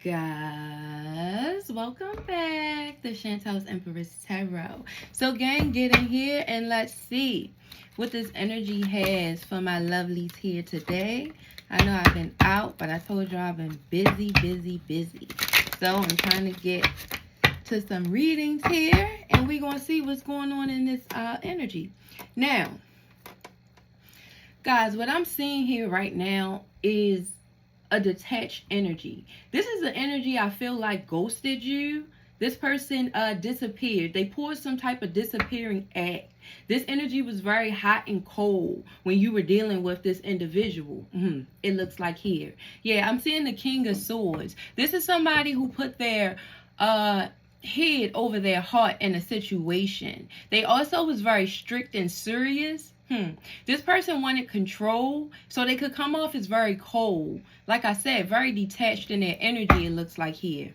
Guys, welcome back to Chantel's Empress Tarot. So, gang, get in here and let's see what this energy has for my lovelies here today. I know I've been out, but I told you I've been busy. So, I'm trying to get to some readings here, and we're going to see what's going on in this energy. Now, guys, what I'm seeing here right now is a detached energy. This is the energy I feel like ghosted you. This person disappeared. They pulled some type of disappearing act. This energy was very hot and cold when you were dealing with this individual. It looks like here. Yeah, I'm seeing the King of Swords. This is somebody who put their head over their heart in a situation. They also was very strict and serious. This person wanted control, so they could come off as very cold. Like I said, very detached in their energy, it looks like here.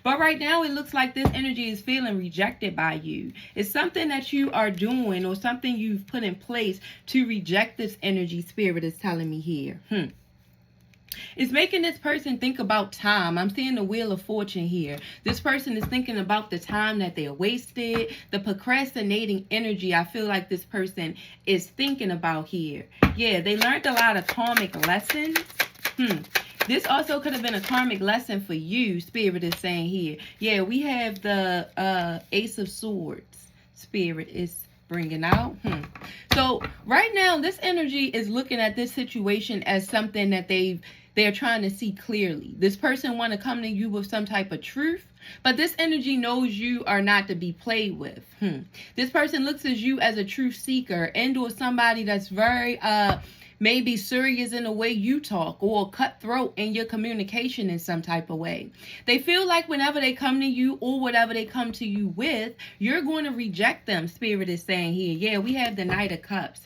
But right now, it looks like this energy is feeling rejected by you. It's something that you are doing or something you've put in place to reject this energy, Spirit is telling me here. It's making this person think about time. I'm seeing the Wheel of Fortune here. This person is thinking about the time that they're wasted, the procrastinating energy I feel like this person is thinking about here. Yeah, they learned a lot of karmic lessons. This also could have been a karmic lesson for you, Spirit is saying here. Yeah, we have the Ace of Swords. Spirit is bringing out. So right now, this energy is looking at this situation as something that they're trying to see clearly. This person want to come to you with some type of truth, but this energy knows you are not to be played with. This person looks at you as a truth seeker and or somebody that's very maybe serious in the way you talk or cutthroat in your communication in some type of way. They feel like whenever they come to you or whatever they come to you with, you're going to reject them, Spirit is saying here. Yeah, we have the Knight of Cups.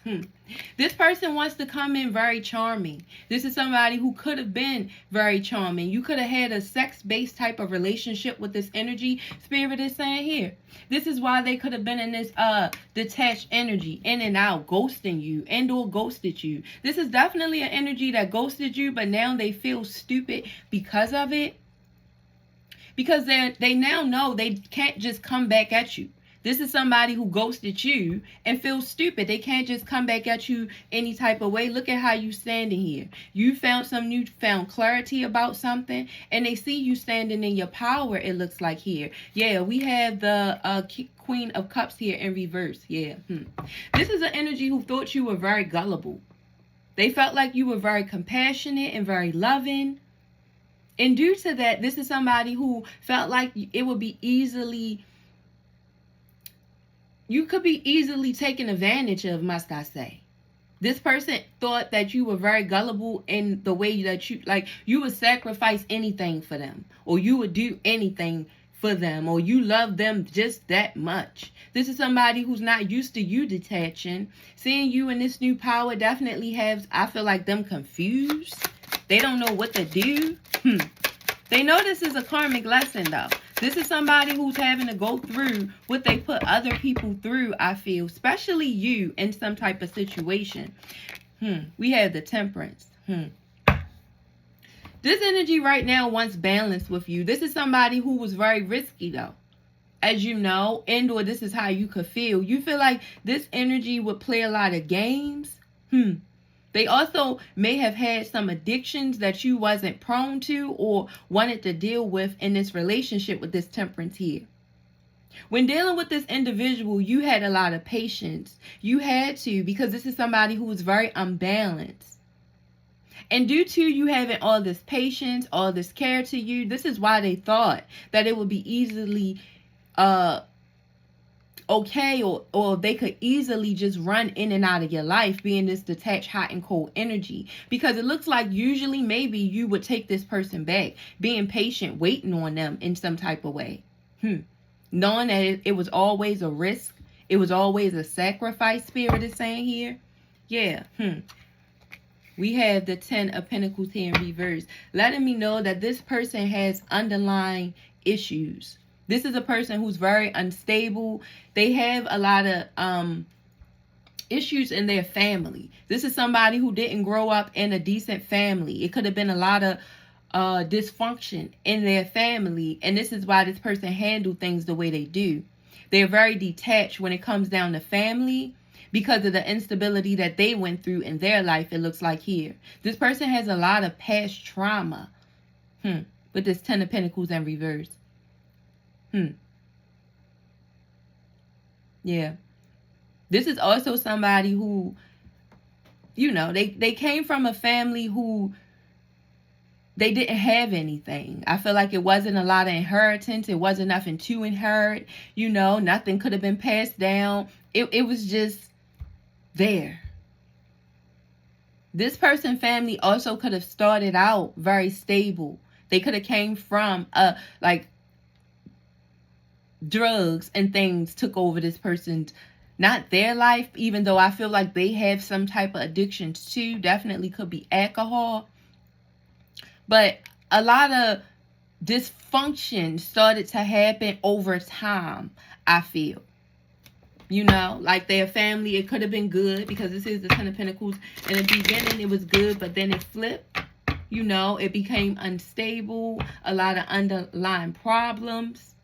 This person wants to come in very charming. This is somebody who could have been very charming. You could have had a sex-based type of relationship with this energy, Spirit is saying here. This is why they could have been in this detached energy, in and out, ghosting you and or ghosted you. This is definitely an energy that ghosted you, but now they feel stupid because of it. Because they now know they can't just come back at you. This is somebody who ghosted you and feels stupid. They can't just come back at you any type of way. Look at how you standing here. You found some newfound clarity about something, and they see you standing in your power, it looks like here. Yeah, we have the Queen of Cups here in reverse. Yeah. This is an energy who thought you were very gullible. They felt like you were very compassionate and very loving. And due to that, this is somebody who felt like it would be you could be easily taken advantage of, must I say. This person thought that you were very gullible in the way that you would sacrifice anything for them, or you would do anything for them, or you love them just that much. This is somebody who's not used to you detaching. Seeing you in this new power definitely has, I feel like, them confused. They don't know what to do. They know this is a karmic lesson, though. This is somebody who's having to go through what they put other people through, I feel. Especially you in some type of situation. We have the Temperance. This energy right now wants balance with you. This is somebody who was very risky, though. As you know, and or this is how you could feel. You feel like this energy would play a lot of games. They also may have had some addictions that you wasn't prone to or wanted to deal with in this relationship with this Temperance here. When dealing with this individual, you had a lot of patience. You had to, because this is somebody who was very unbalanced. And due to you having all this patience, all this care to you, this is why they thought that it would be easily okay, or they could easily just run in and out of your life, being this detached, hot and cold energy. Because it looks like usually maybe you would take this person back, being patient, waiting on them in some type of way. Knowing that it was always a risk, it was always a sacrifice, Spirit is saying here. Yeah. We have the 10 of Pentacles here in reverse, letting me know that this person has underlying issues. This is a person who's very unstable. They have a lot of issues in their family. This is somebody who didn't grow up in a decent family. It could have been a lot of dysfunction in their family, and this is why this person handled things the way they do. They're very detached when it comes down to family because of the instability that they went through in their life. It looks like here this person has a lot of past trauma with this 10 of Pentacles in reverse. Yeah, this is also somebody who, you know, they came from a family who they didn't have anything. I feel like it wasn't a lot of inheritance. It wasn't nothing to inherit. You know, nothing could have been passed down. It was just there. This person's family also could have started out very stable. They could have came from like drugs and things took over this person's, not their life, even though I feel like they have some type of addictions too. Definitely could be alcohol. But a lot of dysfunction started to happen over time, I feel. You know, like their family, it could have been good because this is the 10 of Pentacles. In the beginning, it was good, but then it flipped. You know, it became unstable, a lot of underlying problems.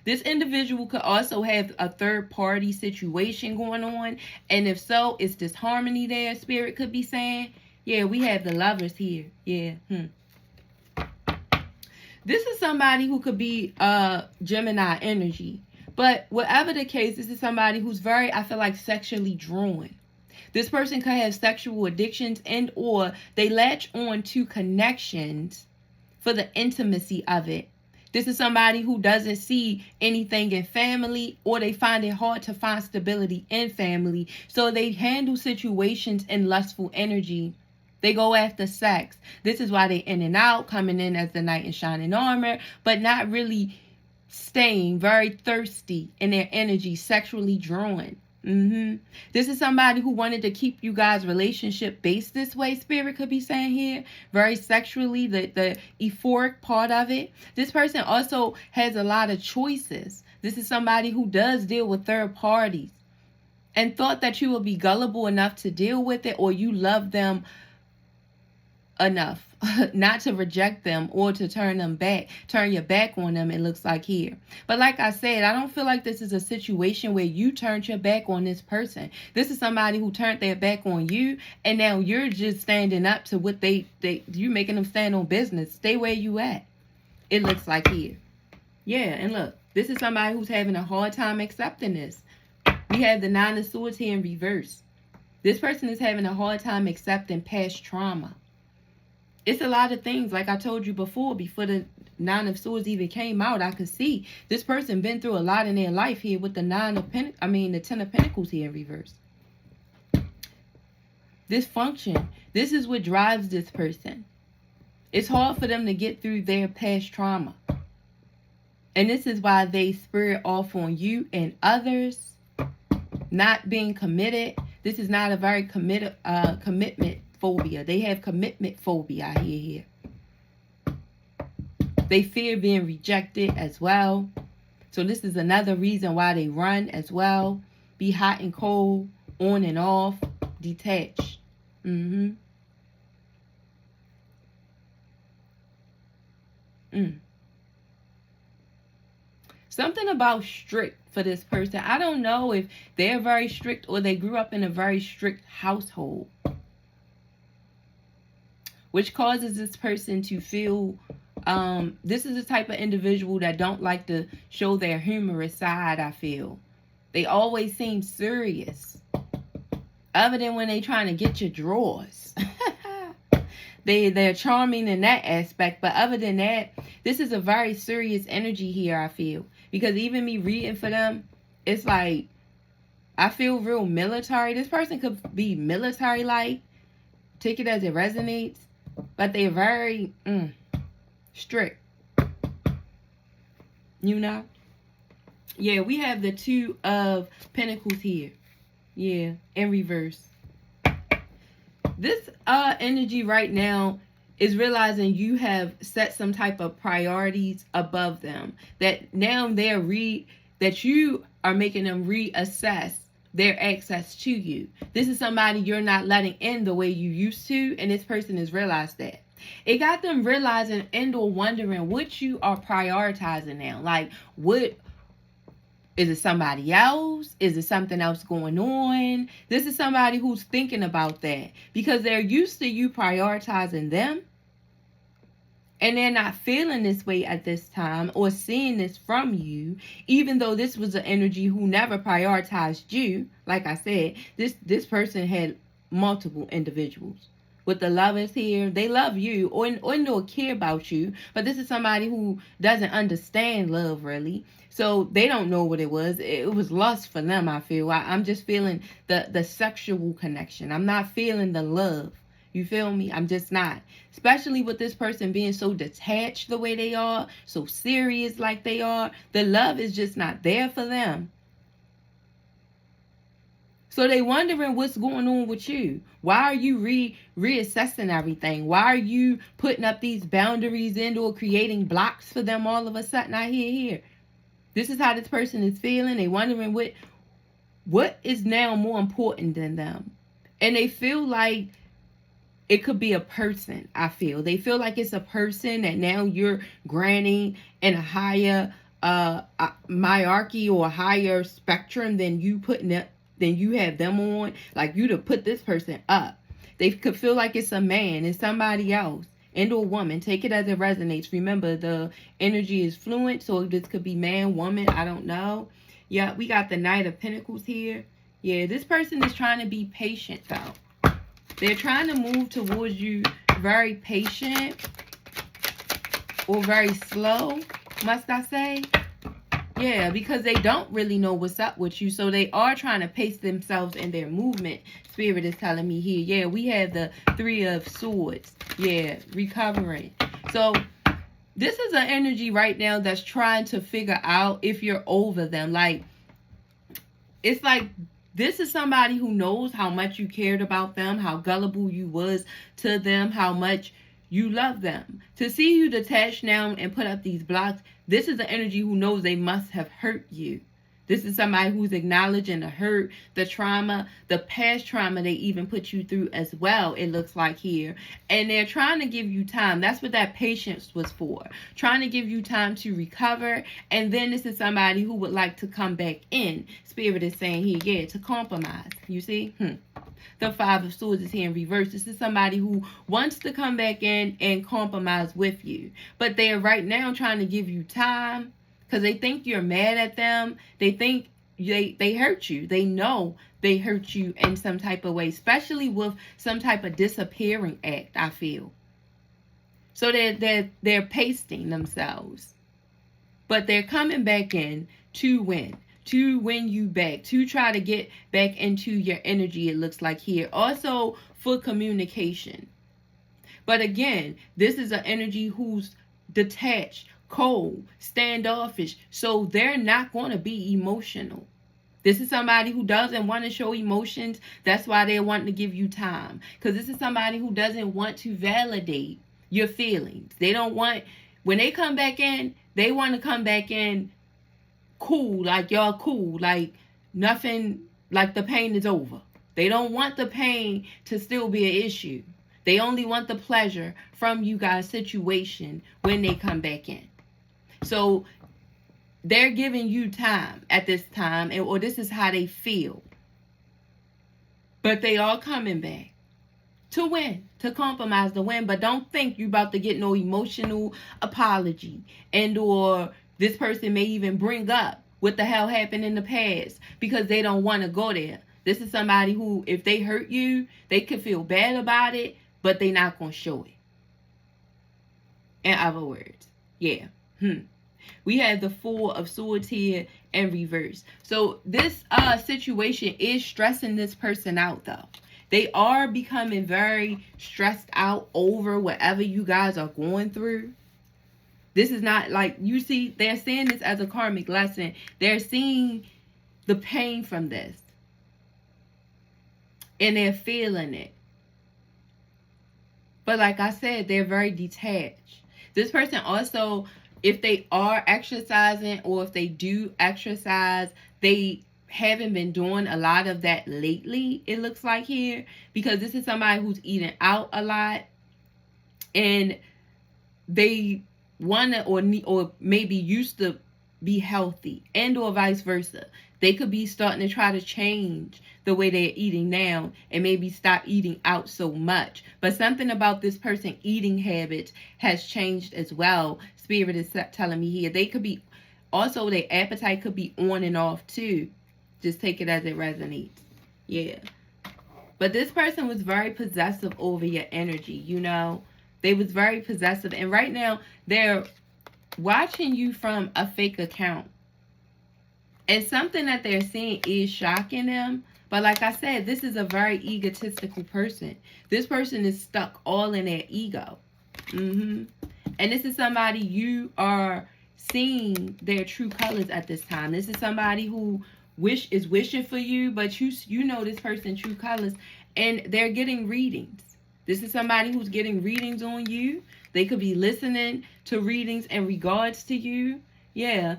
This individual could also have a third-party situation going on. And if so, it's disharmony there, Spirit could be saying. Yeah, we have the Lovers here. Yeah, This is somebody who could be Gemini energy. But whatever the case, this is somebody who's very, I feel like, sexually drawn. This person could have sexual addictions and or they latch on to connections for the intimacy of it. This is somebody who doesn't see anything in family, or they find it hard to find stability in family. So they handle situations in lustful energy. They go after sex. This is why they in and out, coming in as the knight in shining armor, but not really staying, very thirsty in their energy, sexually drawn. This is somebody who wanted to keep you guys' relationship based this way, Spirit could be saying here. Very sexually, the euphoric part of it. This person also has a lot of choices. This is somebody who does deal with third parties and thought that you would be gullible enough to deal with it, or you love them enough not to reject them or to turn your back on them, it looks like here. But like I said, I don't feel like this is a situation where you turned your back on this person. This is somebody who turned their back on you, and now you're just standing up to what you making them stand on business. Stay where you at, it looks like here. Yeah, and look, this is somebody who's having a hard time accepting this. We have the 9 of Swords here in reverse. This person is having a hard time accepting past trauma. It's a lot of things, like I told you before the 9 of Swords even came out. I could see this person been through a lot in their life here with the 10 of Pentacles here in reverse. Dysfunction. This is what drives this person. It's hard for them to get through their past trauma. And this is why they spirit off on you and others. Not being committed. This is not a very commitment phobia. They have commitment phobia, I hear here. They fear being rejected as well. So this is another reason why they run as well. Be hot and cold, on and off, detached. Something about strict for this person. I don't know if they're very strict or they grew up in a very strict household, which causes this person to feel, this is the type of individual that don't like to show their humorous side, I feel. They always seem serious, other than when they trying to get your drawers. They're charming in that aspect, but other than that, this is a very serious energy here, I feel. Because even me reading for them, it's like, I feel real military. This person could be military-like. Take it as it resonates. But they're very strict. You know? Yeah, we have the 2 of Pentacles here. Yeah, in reverse. This energy right now is realizing you have set some type of priorities above them. That now that you are making them reassess their access to you. This is somebody you're not letting in the way you used to, and this person has realized that. It got them realizing and or wondering what you are prioritizing now. Like, what is it? Somebody else? Is it something else going on? This is somebody who's thinking about that because they're used to you prioritizing them, and they're not feeling this way at this time or seeing this from you, even though this was an energy who never prioritized you. Like I said, this person had multiple individuals. With the lovers here, they love you or don't care about you, but this is somebody who doesn't understand love really. So they don't know what it was. It was lust for them, I feel. I'm just feeling the sexual connection. I'm not feeling the love. You feel me? I'm just not. Especially with this person being so detached the way they are, so serious like they are. The love is just not there for them. So they wondering what's going on with you. Why are you reassessing everything? Why are you putting up these boundaries and or creating blocks for them all of a sudden? I hear here. This is how this person is feeling. They wondering what is now more important than them. And they feel like it could be a person, I feel. They feel like it's a person that now you're granting in a higher hierarchy or a higher spectrum than you putting it, than you have them on. Like you to put this person up. They could feel like it's a man, it's somebody else, and or woman. Take it as it resonates. Remember, the energy is fluent, so this could be man, woman, I don't know. Yeah, we got the Knight of Pentacles here. Yeah, this person is trying to be patient though. They're trying to move towards you very patient or very slow, must I say? Yeah, because they don't really know what's up with you. So they are trying to pace themselves in their movement. Spirit is telling me here. Yeah, we have the Three of Swords. Yeah, recovering. So this is an energy right now that's trying to figure out if you're over them. Like, it's like this is somebody who knows how much you cared about them, how gullible you was to them, how much you love them. To see you detached now and put up these blocks, this is the energy who knows they must have hurt you. This is somebody who's acknowledging the hurt, the trauma, the past trauma they even put you through as well, it looks like here. And they're trying to give you time. That's what that patience was for. Trying to give you time to recover. And then this is somebody who would like to come back in. Spirit is saying here, yeah, to compromise. You see? The Five of Swords is here in reverse. This is somebody who wants to come back in and compromise with you. But they're right now trying to give you time because they think you're mad at them. They think they hurt you. They know they hurt you in some type of way, especially with some type of disappearing act, I feel. So they're pasting themselves. But they're coming back in to win. To win you back, to try to get back into your energy, it looks like here. Also for communication. But again, this is an energy who's detached, cold, standoffish. So they're not going to be emotional. This is somebody who doesn't want to show emotions. That's why they're wanting to give you time. Because this is somebody who doesn't want to validate your feelings. They don't want, when they come back in, they want to come back in cool, like y'all cool, like nothing, like the pain is over. They don't want the pain to still be an issue. They only want the pleasure from you guys' situation when they come back in. So they're giving you time at this time, or this is how they feel. But they are coming back to win, to compromise, to win. But don't think you about to get no emotional apology, and or this person may even bring up what the hell happened in the past because they don't want to go there. This is somebody who, if they hurt you, they could feel bad about it, but they're not going to show it. In other words, yeah. We have the Four of Swords here in reverse. So this situation is stressing this person out, though. They are becoming very stressed out over whatever you guys are going through. This is not like, you see, they're seeing this as a karmic lesson. They're seeing the pain from this. And they're feeling it. But like I said, they're very detached. This person also, if they are exercising or if they do exercise, they haven't been doing a lot of that lately, it looks like here. Because this is somebody who's eating out a lot. and they want to or need or maybe used to be healthy, and or vice versa. They could be starting to try to change the way they're eating now and maybe stop eating out so much. But something about this person eating habits has changed as well. Spirit is telling me here. They could be also, their appetite could be on and off too. Just take it as it resonates. Yeah. But this person was very possessive over your energy, you know. They was very possessive. And right now, they're watching you from a fake account. And something that they're seeing is shocking them. But like I said, this is a very egotistical person. This person is stuck all in their ego. And this is somebody you are seeing their true colors at this time. This is somebody who is wishing for you, but you know this person's true colors, and they're getting readings. This is somebody who's getting readings on you. They could be listening to readings in regards to you. Yeah.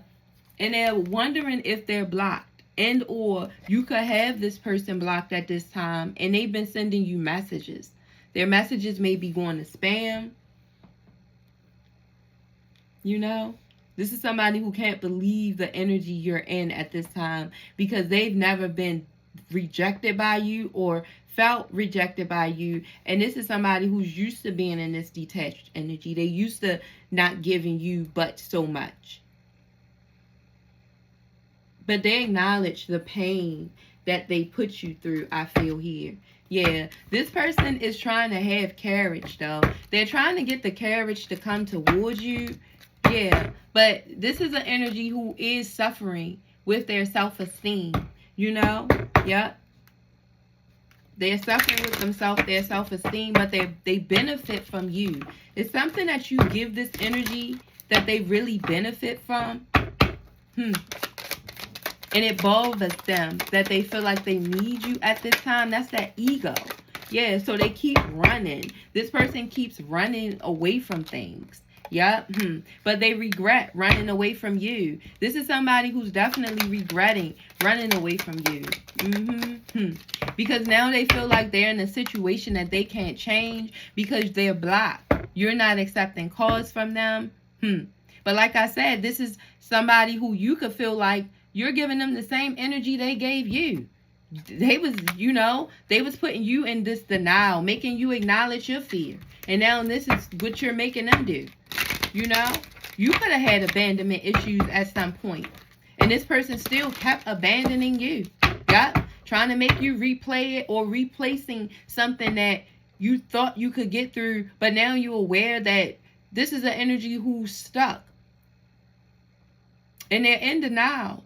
And they're wondering if they're blocked, and or you could have this person blocked at this time, and they've been sending you messages. Their messages may be going to spam. You know, this is somebody who can't believe the energy you're in at this time, because they've never been rejected by you or felt rejected by you. And this is somebody who's used to being in this detached energy. They used to not giving you but so much. But they acknowledge the pain that they put you through, I feel here. Yeah, this person is trying to have courage, though. They're trying to get the courage to come towards you. Yeah, but this is an energy who is suffering with their self-esteem, you know? Yep. They're suffering with their self-esteem, but they benefit from you. It's something that you give this energy that they really benefit from. And it bothers them that they feel like they need you at this time. That's that ego. Yeah, so they keep running. This person keeps running away from things. Yep. But they regret running away from you. This is somebody who's definitely regretting running away from you. Because now they feel like they're in a situation that they can't change because they're blocked. You're not accepting calls from them. But like I said, this is somebody who you could feel like you're giving them the same energy they gave you. They was putting you in this denial, making you acknowledge your fear. And now this is what you're making them do. You know, you could have had abandonment issues at some point, and this person still kept abandoning you. Yep, trying to make you replay it or replacing something that you thought you could get through, but now you're aware that this is an energy who's stuck. And they're in denial.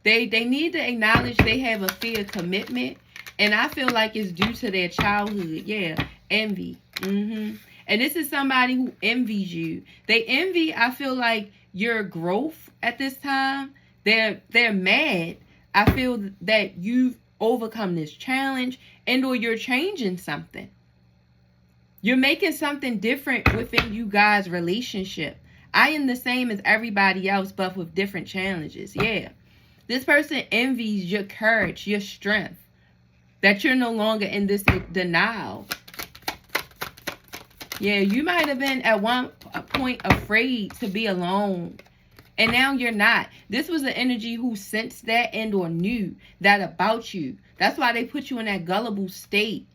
They need to acknowledge they have a fear of commitment, and I feel like it's due to their childhood. Yeah, envy. And this is somebody who envies you. They envy, I feel like, your growth at this time. They're mad. I feel that you've overcome this challenge, and or you're changing something. You're making something different within you guys' relationship. I am the same as everybody else, but with different challenges. Yeah. This person envies your courage, your strength, that you're no longer in this denial. Yeah, you might have been at one point afraid to be alone, and now you're not. This was an energy who sensed that and or knew that about you. That's why they put you in that gullible state,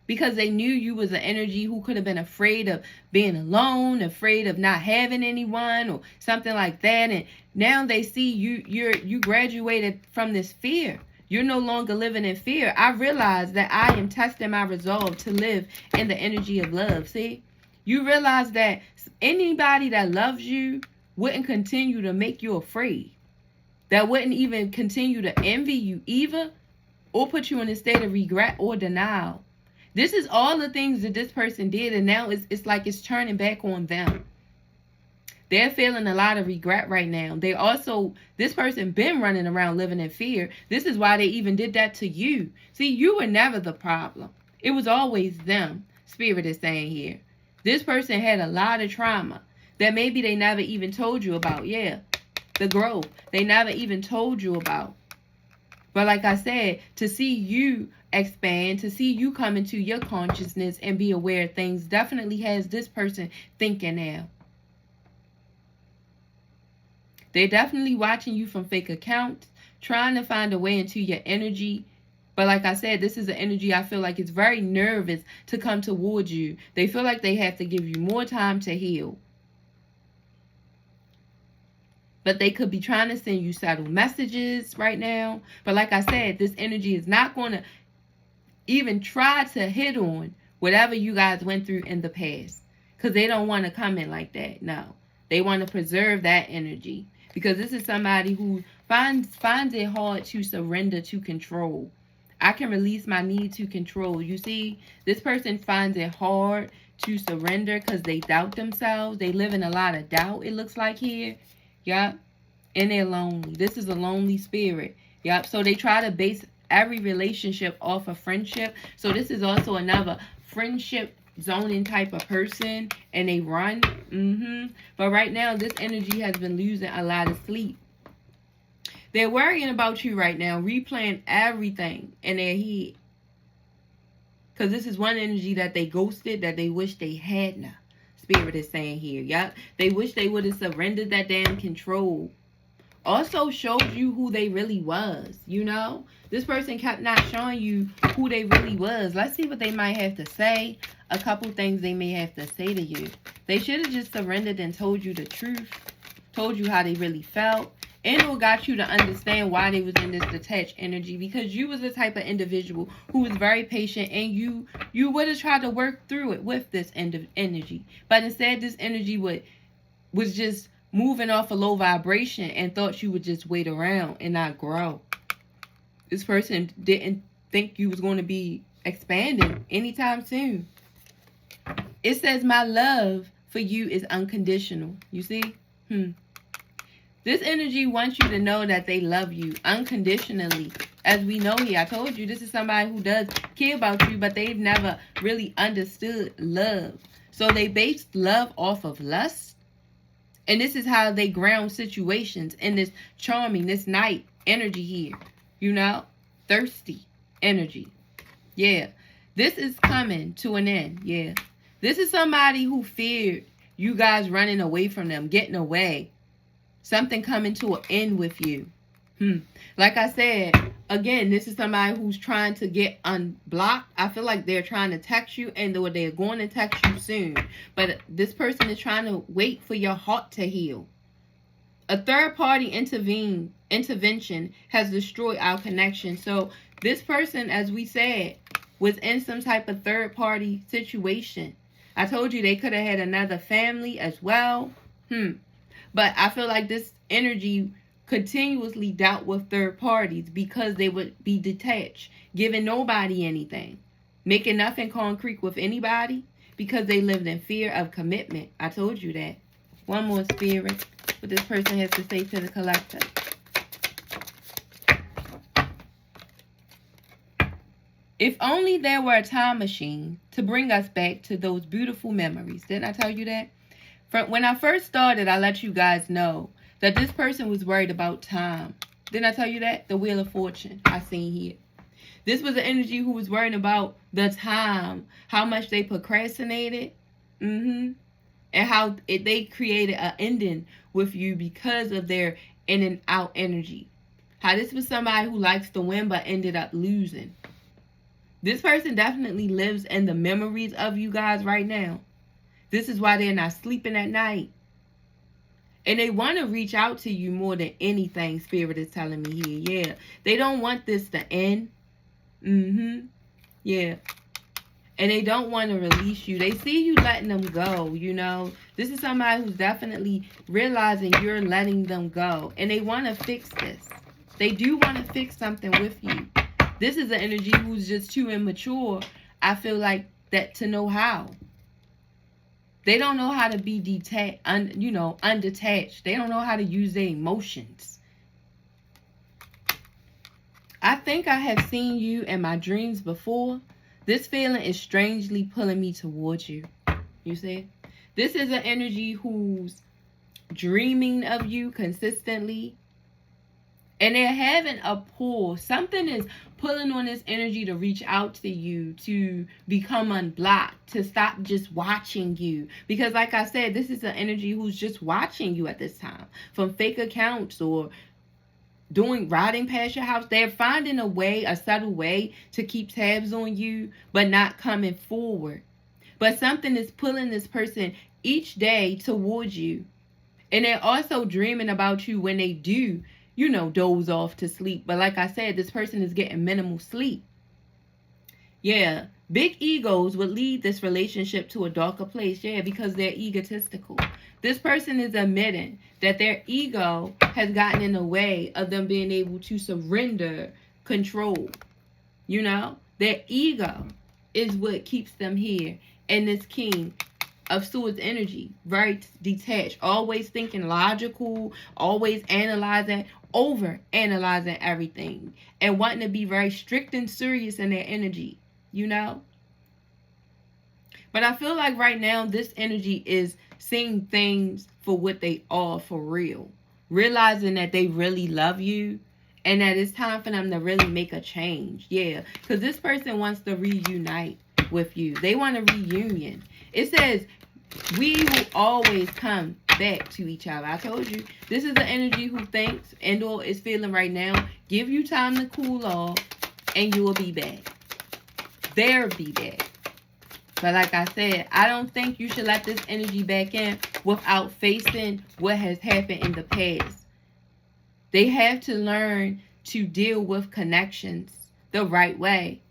because they knew you was an energy who could have been afraid of being alone, afraid of not having anyone or something like that. And now they see you graduated from this fear. You're no longer living in fear. I realize that I am testing my resolve to live in the energy of love. See, you realize that anybody that loves you wouldn't continue to make you afraid. That wouldn't even continue to envy you either, or put you in a state of regret or denial. This is all the things that this person did, and now it's like it's turning back on them. They're feeling a lot of regret right now. This person been running around living in fear. This is why they even did that to you. See, you were never the problem. It was always them, Spirit is saying here. This person had a lot of trauma that maybe they never even told you about. Yeah, the growth they never even told you about. But like I said, to see you expand, to see you come into your consciousness and be aware of things, definitely has this person thinking now. They're definitely watching you from fake accounts, trying to find a way into your energy. But like I said, this is an energy I feel like it's very nervous to come towards you. They feel like they have to give you more time to heal. But they could be trying to send you subtle messages right now. But like I said, this energy is not going to even try to hit on whatever you guys went through in the past. Because they don't want to come in like that. No. They want to preserve that energy. Because this is somebody who finds it hard to surrender to control. I can release my need to control. You see, this person finds it hard to surrender because they doubt themselves. They live in a lot of doubt, it looks like here. Yep. And they're lonely. This is a lonely spirit. Yep. So they try to base every relationship off of friendship. So this is also another friendship zoning type of person. And they run. But right now, this energy has been losing a lot of sleep. They're worrying about you right now, replaying everything in their head. Because this is one energy that they ghosted, that they wish they had now. Spirit is saying here. Yep. They wish they would have surrendered that damn control. Also showed you who they really was, you know? This person kept not showing you who they really was. Let's see what they might have to say. A couple things they may have to say to you. They should have just surrendered and told you the truth. Told you how they really felt. And it got you to understand why they was in this detached energy. Because you was the type of individual who was very patient. And you would have tried to work through it with this energy. But instead, this energy was just moving off a low vibration and thought you would just wait around and not grow. This person didn't think you was going to be expanding anytime soon. It says, my love for you is unconditional. You see? This energy wants you to know that they love you unconditionally. As we know here, I told you this is somebody who does care about you, but they've never really understood love. So they base love off of lust. And this is how they ground situations in this charming, this night energy here. You know? Thirsty energy. Yeah. This is coming to an end. Yeah. This is somebody who feared you guys running away from them, getting away. Something coming to an end with you. Like I said, again, this is somebody who's trying to get unblocked. I feel like they're trying to text you and they're going to text you soon. But this person is trying to wait for your heart to heal. A third-party intervention has destroyed our connection. So this person, as we said, was in some type of third-party situation. I told you they could have had another family as well. But I feel like this energy continuously dealt with third parties because they would be detached, giving nobody anything, making nothing concrete with anybody because they lived in fear of commitment. I told you that. One more, Spirit, what this person has to say to the collector. If only there were a time machine to bring us back to those beautiful memories. Didn't I tell you that? When I first started, I let you guys know that this person was worried about time. Didn't I tell you that? The Wheel of Fortune I seen here. This was an energy who was worrying about the time, how much they procrastinated, and how they created an ending with you because of their in and out energy. How this was somebody who likes to win but ended up losing. This person definitely lives in the memories of you guys right now. This is why they're not sleeping at night. And they want to reach out to you more than anything, Spirit is telling me here. Yeah. They don't want this to end. Yeah. And they don't want to release you. They see you letting them go, you know. This is somebody who's definitely realizing you're letting them go. And they want to fix this. They do want to fix something with you. This is an energy who's just too immature, I feel like, that to know how. They don't know how to be undetached. They don't know how to use their emotions. I think I have seen you in my dreams before. This feeling is strangely pulling me towards you. You see? This is an energy who's dreaming of you consistently. And they're having a pull. Something is pulling on this energy to reach out to you, to become unblocked, to stop just watching you. Because like I said, this is an energy who's just watching you at this time. From fake accounts or riding past your house. They're finding a way, a subtle way to keep tabs on you, but not coming forward. But something is pulling this person each day towards you. And they're also dreaming about you when they do, doze off to sleep. But like I said, this person is getting minimal sleep. Yeah, big egos would lead this relationship to a darker place. Yeah, because they're egotistical. This person is admitting that their ego has gotten in the way of them being able to surrender control. Their ego is what keeps them here. And this King of Swords energy, very detached, always thinking logical, always over analyzing everything, and wanting to be very strict and serious in their energy, But I feel like right now this energy is seeing things for what they are for real, realizing that they really love you and that it's time for them to really make a change. Yeah, because this person wants to reunite with you. They want a reunion. It says we will always come back to each other. I told you, this is the energy who thinks and or is feeling right now. Give you time to cool off and you will be back. They'll be back. But like I said, I don't think you should let this energy back in without facing what has happened in the past. They have to learn to deal with connections the right way.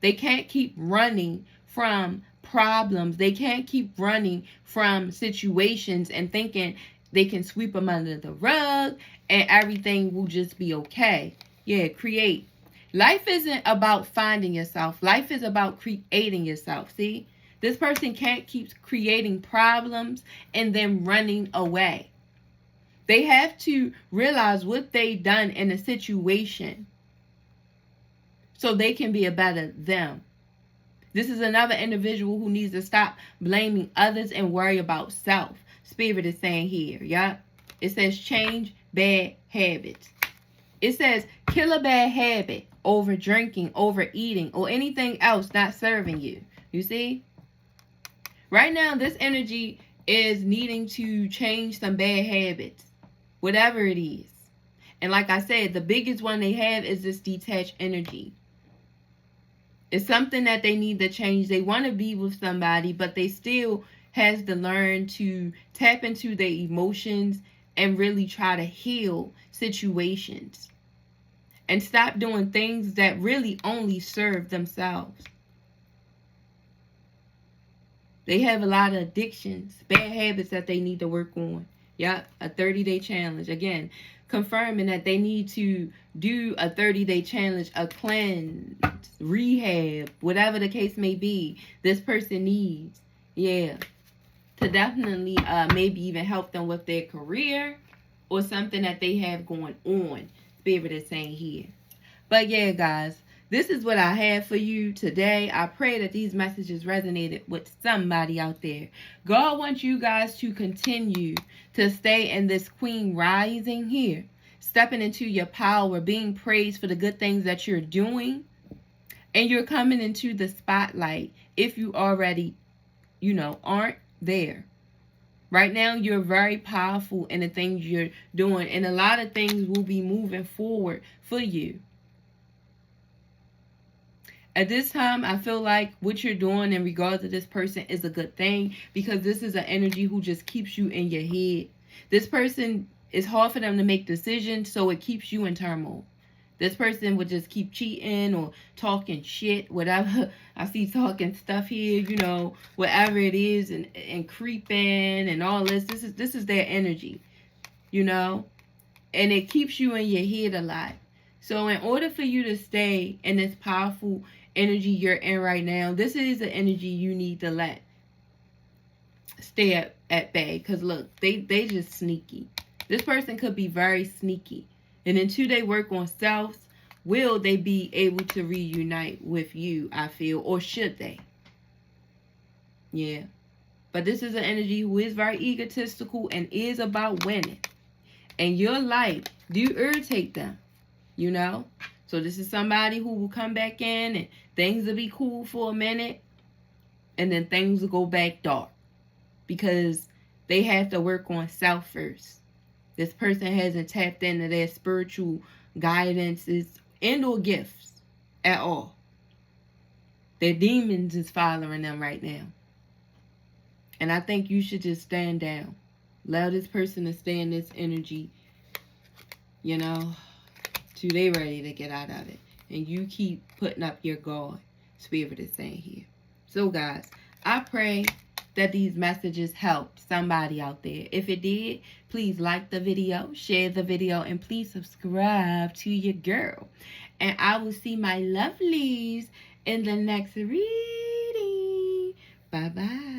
They can't keep running from problems. They can't keep running from situations and thinking they can sweep them under the rug and everything will just be okay. Yeah, create. Life isn't about finding yourself. Life is about creating yourself. See? This person can't keep creating problems and then running away. They have to realize what they've done in a situation so they can be a better them. This is another individual who needs to stop blaming others and worry about self. Spirit is saying here, yeah? It says change bad habits. It says kill a bad habit over drinking, overeating, or anything else not serving you. You see? Right now, this energy is needing to change some bad habits, whatever it is. And like I said, the biggest one they have is this detached energy. It's something that they need to change. They want to be with somebody, but they still has to learn to tap into their emotions and really try to heal situations. And stop doing things that really only serve themselves. They have a lot of addictions, bad habits that they need to work on. Yep, a 30-day challenge. Again, confirming that they need to do a 30-day challenge, a cleanse, rehab, whatever the case may be. This person needs, yeah, to definitely maybe even help them with their career or something that they have going on. Spirit is saying here. But yeah, guys, this is what I have for you today. I pray that these messages resonated with somebody out there. God wants you guys to continue to stay in this Queen rising here, stepping into your power, being praised for the good things that you're doing, and you're coming into the spotlight if you already, aren't there. Right now, you're very powerful in the things you're doing, and a lot of things will be moving forward for you. At this time, I feel like what you're doing in regards to this person is a good thing because this is an energy who just keeps you in your head. This person, is hard for them to make decisions, so it keeps you in turmoil. This person would just keep cheating or talking shit, whatever. I see talking stuff here, whatever it is, and creeping and all this. This is their energy, and it keeps you in your head a lot. So in order for you to stay in this powerful energy you're in right now, this is the energy you need to let stay at bay. Because look, they just sneaky. This person could be very sneaky. And until they work on self, will they be able to reunite with you, I feel, or should they? Yeah. But this is an energy who is very egotistical and is about winning. And your life, do you irritate them? you know? So this is somebody who will come back in and things will be cool for a minute and then things will go back dark because they have to work on self first. This person hasn't tapped into their spiritual guidances and or gifts at all. Their demons is following them right now. And I think you should just stand down. Allow this person to stay in this energy, you know, till they ready to get out of it. And you keep putting up your guard. Spirit is saying here. So guys, I pray that these messages helped somebody out there. If it did, please like the video, share the video, and please subscribe to your girl. And I will see my lovelies in the next reading. Bye-bye.